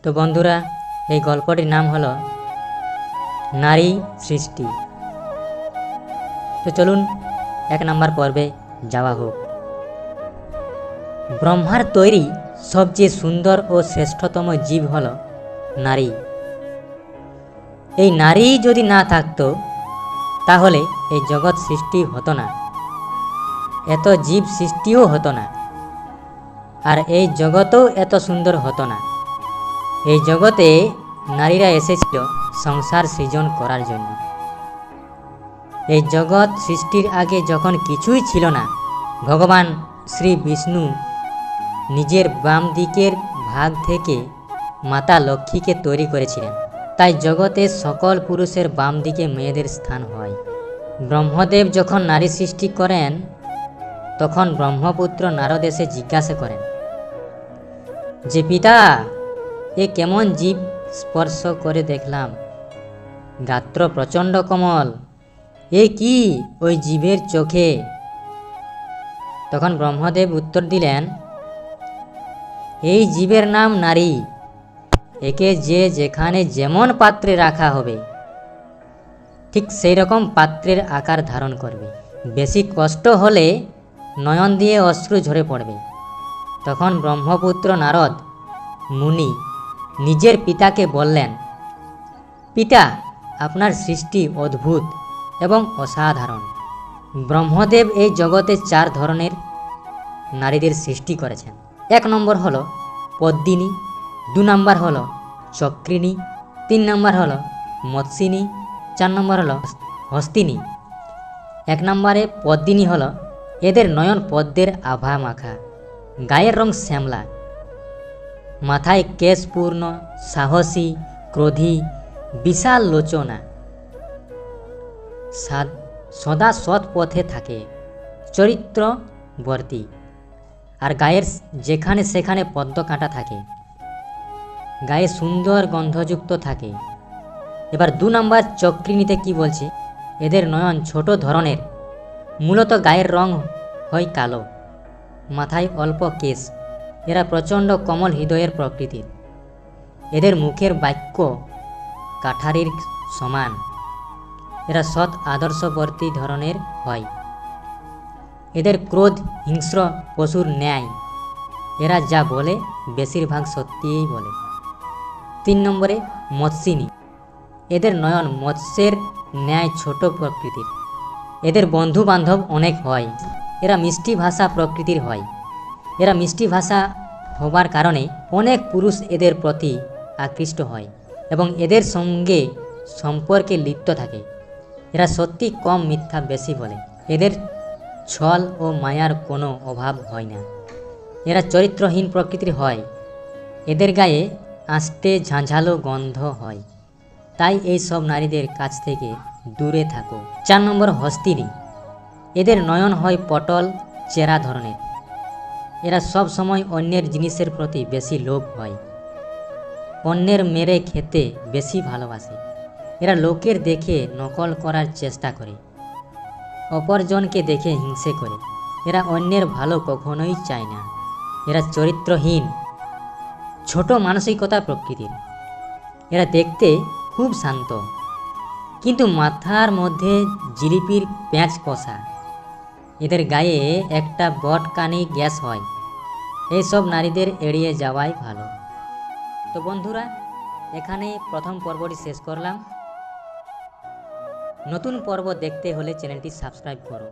তো বন্ধুরা, এই গল্পটির নাম হলো নারী সৃষ্টি। তো চলুন 1 নম্বর পর্বে যাওয়া হোক। ব্রহ্মার তৈরি সবচেয়ে সুন্দর ও শ্রেষ্ঠতম জীব হলো নারী। এই নারী যদি না থাকতো তাহলে এই জগৎ সৃষ্টি হতো না, এত জীব সৃষ্টিও হতো না, আর এই জগৎও এত সুন্দর হতো না। এই জগতে নারীরা এসেছিল সংসার সৃজন করার জন্য। এই জগৎ সৃষ্টির আগে যখন কিছুই ছিল না, ভগবান শ্রী বিষ্ণু নিজের বাম দিকের ভাগ থেকে মাতা লক্ষ্মীকে তৈরি করেছিলেন। তাই জগতে সকল পুরুষের বাম দিকে মেয়েদের স্থান হয়। ব্রহ্মদেব যখন নারী সৃষ্টি করেন, তখন ব্রহ্মপুত্র নারদ এসে জিজ্ঞাসা করেন যে, পিতা, এ কেমন জীব স্পর্শ করে দেখলাম, গাত্র প্রচণ্ড কোমল, এ কি ওই জীবের চোখে? তখন ব্রহ্মদেব উত্তর দিলেন, এই জীবের নাম নারী। একে যে যেখানে যেমন পাত্রে রাখা হবে ঠিক সেই রকম পাত্রের আকার ধারণ করবে। বেশি কষ্ট হলে নয়ন দিয়ে অশ্রু ঝরে পড়বে। তখন ব্রহ্মপুত্র নারদ মুনি নিজের পিতাকে বললেন, পিতা, আপনার সৃষ্টি অদ্ভুত এবং অসাধারণ। ব্রহ্মদেব এই জগতে 4 ধরনের নারীদের সৃষ্টি করেছেন। 1 নম্বর হলো পদ্মিনী, 2 নম্বর হলো চক্রিনী, 3 নম্বর হলো মৎসিনী, 4 নম্বর হলো হস্তিনী। 1 নম্বরে পদ্মিনী হলো, এদের নয়ন পদ্মের আভা মাখা, গায়ের রং শ্যামলা, মাথায় কেশপূর্ণ, সাহসী, ক্রোধী, বিশাল লোচনা, সদা সৎ পথে থাকে, চরিত্রবর্তী, আর গায়ের যেখানে সেখানে পদ্ম কাঁটা থাকে, গায়ে সুন্দর গন্ধযুক্ত থাকে। এবার 2 নম্বর চক্রিনীতে কি বলছে, এদের নয়ন ছোট ধরনের, মূলত গায়ের রং হয় কালো, মাথায় অল্প কেশ, এরা প্রচণ্ড কোমল হৃদয়ের প্রকৃতির। এদের মুখের বাক্য কাঠারির সমান, এরা সৎ আদর্শবর্তী ধরনের হয়। এদের ক্রোধ হিংস্র পশুর ন্যায়, এরা যা বলে বেশিরভাগ সত্যিই বলে। 3 নম্বরে মৎসিনী, এদের নয়ন মৎস্যের ন্যায় ছোট প্রকৃতির। এদের বন্ধু বান্ধব অনেক হয়, এরা মিষ্টি ভাষা প্রকৃতির হয়। এরা মিষ্টি ভাষা হবার কারণে অনেক পুরুষ এদের প্রতি আকৃষ্ট হয় এবং এদের সঙ্গে সম্পর্কে লিপ্ত থাকে। এরা সত্যি কম, মিথ্যা বেশি বলে। এদের ছল ও মায়ার কোনো অভাব হয় না। এরা চরিত্রহীন প্রকৃতির হয়। এদের গায়ে আঁচটে ঝাঁঝালো গন্ধ হয়। তাই এই সব নারীদের কাছ থেকে দূরে থাকো। 4 নম্বর হস্তিনী, এদের নয়ন হয় পটল চেরা ধরনের। এরা সব সময় অন্যের জিনিসের প্রতি বেশি লোভ হয়, অন্যের মেরে খেতে বেশি ভালোবাসে। এরা লোকের দেখে নকল করার চেষ্টা করে, অপরজনকে দেখে হিংসে করে। এরা অন্যের ভালো কখনোই চায় না। এরা চরিত্রহীন, ছোট মানসিকতা প্রকৃতির। এরা দেখতে খুব শান্ত, কিন্তু মাথার মধ্যে জিলিপির প্যাঁচ কষা। এদের গায়ে একটা বটকানি গ্যাস হয়। এইসব নারীদের এড়িয়ে যাওয়াই ভালো। তো বন্ধুরা, এখানে প্রথম পর্বটি শেষ করলাম। নতুন পর্ব দেখতে হলে চ্যানেলটি সাবস্ক্রাইব করো।